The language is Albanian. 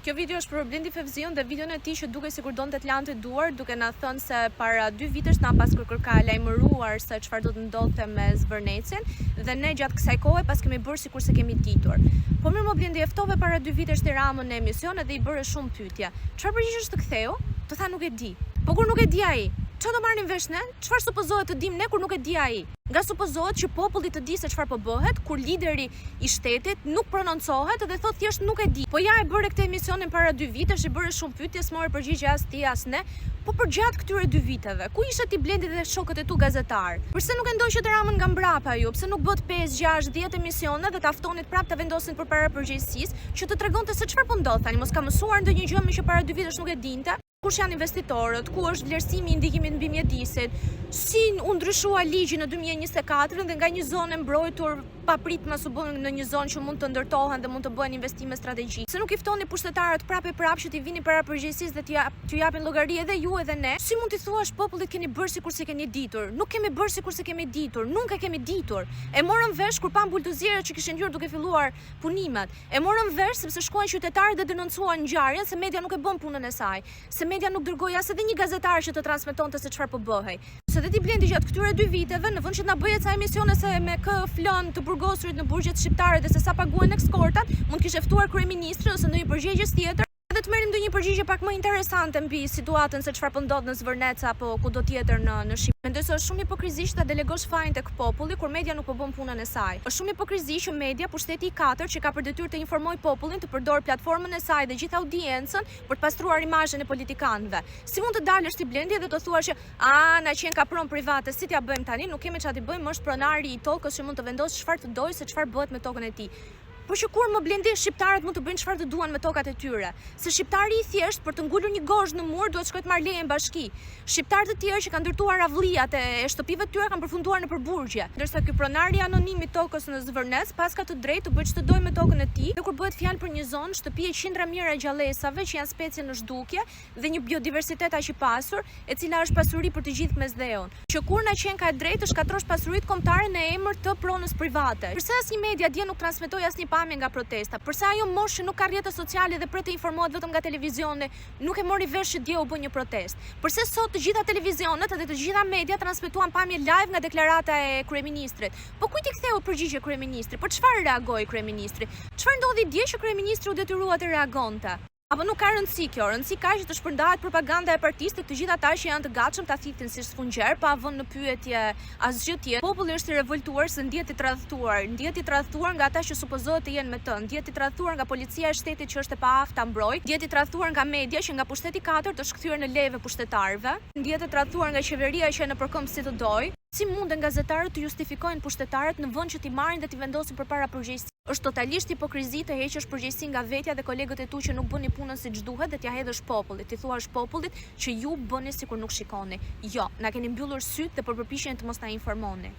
Kjo video është për Blendi Fevzion dhe videon e tij që duke sikur donte të lante duar, duke na thënë se para 2 vitesh na pas kur ka lajmëruar se çfarë do të ndodhte me Zvërnecin dhe ne gjatë kësaj kohe pas kemi bërë sikur se kemi ditur. Po mirë, më Blendi, ftove para 2 vitesh të Ramën në emision dhe i bëre shumë pyetje. Çfarë përgjigjesh të ktheu? Të tha nuk e di. Po kur nuk e di ai, çfarë do marrin vesh ne? Çfarë supozohet të dim ne kur nuk e di ai? Nga supozohet që populli të di se çfarë po bëhet, kur lideri i shtetit nuk prononcohet dhe thot thjesht nuk e di. Po ja e bëre këtë emisionin para 2 vitesh, i bëre shumë pyetje, s'mori përgjigje as ti as ne. Po përgjatë këtyre 2 viteve, ku ishe ti Blendi dhe shokët e tu gazetar? Përse nuk e ndoqët Ramën nga mbrapa ju? Pse nuk bët 5, 6, 10 emisione dhe taftonit prapë të vendosin përpara përgjegjësisë që të tregonte se çfarë po ndodh tani? Mos ka mësuar ndonjë gjë me që para 2 vitesh nuk e dinte? Kush janë investitorët, ku është vlerësimi i ndikimit mbi mjedisit, si u ndryshua ligji në 2024 dhe nga një zonë e mbrojtur papritmas u bën në një zonë që mund të ndërtohen dhe mund të bëhen investime strategjike. Se nuk i ftoni pushtetarët prapë që t'i vini para përgjegjësisë dhe t'ju japin llogari edhe ju edhe ne. Si mund t'i thuash popullit keni bërë sikur se keni ditur? Nuk kemi bërë sikur se kemi ditur, nuk e kemi ditur. E morëm vesh kur pam buldozierët që kishin ngjyrë duke filluar punimet. E morëm vesh sepse shkuan qytetarët dhe denoncuan ngjarjen se media nuk e bën punën e saj. Se media nuk dërgoi as edhe një gazetar që të transmetonte se çfarë po bëhej. Se dhe ti Blendi gjatë këtyre 2 viteve, në vend që na bëje ca emisione se me kë flon të burgosurit në burgjet shqiptare dhe se sa paguhen ekskortat, mund kishe ftuar kryeministrin ose ndonjë përgjegjës tjetër dhe të merrim ndonjë përgjigje pak më interesante mbi situatën se çfarë po ndodh në Zvërnec apo kudo tjetër në Shqipëri. Mendoj se është shumë hipokrizi ta delegosh fajin tek populli kur media nuk po bën punën e saj. Është shumë hipokrizi që media, pushteti i 4 që ka për detyrë të informojë popullin, të përdor platformën e saj dhe gjithë audiencën për të pastruar imazhin e politikanëve. Si mund të dalësh ti Blendi dhe të thuash që na qen ka pronë private, si t'ja bëjmë tani, nuk kemi çfarë të bëjmë, është pronari i tokës që mund të vendosë çfarë të dojë se çfarë bëhet me tokën e tij. Por që kur më Blendi, shqiptarët mund të bëjnë çfarë të duan me tokat e tyre. Se shqiptari i thjesht për të ngulur një gozhë në mur duhet shkojë të marrë leje në bashki. Shqiptarët e tjerë që kanë ndërtuar avllijat e shtëpive të tyre kanë përfunduar në përburgje. Ndërsa ky pronari anonim i tokës në Zvërnec pas ka të drejtë të bëjë ç'të dojë me tokën e tij. Dhe kur bëhet fjalë për një zonë, shtëpi e qindra mijëra gjallësave që janë specie në zhdukje dhe një biodiversitet aq i pasur, e cila është pasuri për të gjithë mesdheun. Që kur na qen ka e drejtë të shkatrosh pasuritë kombëtare në emër të pronës private. Përse asnjë media dje nuk transmetoi asnjë pamje nga protesta? Përse ajo moshë nuk ka rrjete sociale dhe pret të informohet vetëm nga televizioni, nuk e mori vesh që dje u bë një protestë? Përse sot të gjitha televizionet dhe të gjitha media transmetuan pamje live nga deklarata e kryeministrit? Po kujt i ktheu përgjigje kryeministri? Po çfarë reagoi kryeministri? Çfarë ndodhi dje që kryeministri u detyrua të reagonte? Apo nuk ka rëndësi kjo? Rëndësi ka që të shpërndahet propaganda e partisë tek të gjithë ata që janë të gatshëm ta thithën si sfungjer pa vënë në pyetje asgjë tjetër. Populli është i revoltuar se ndihet i tradhtuar nga ata që supozohet të jenë me të, ndihet i tradhtuar nga policia e shtetit që është e paaftë ta mbrojë, ndihet i tradhtuar nga media që nga pushteti 4 është kthyer në leve pushtetarëve, ndihet i tradhtuar nga qeveria që në përkombë si të dojë. Si munden gazetarët të justifikojnë pushtetarët në vend që t'i marrin dhe t'i vendosin përpara përgjegjësisë? Është totalisht hipokrizi të heqësh përgjegjësinë nga vetja dhe kolegët e tu që nuk bëni punën siç duhet dhe t'ja hedhësh popullit. Ti thuash popullit që ju bëni sikur nuk shikoni. Jo, na keni mbyllur syt dhe për përpiqjen të mos na informoni.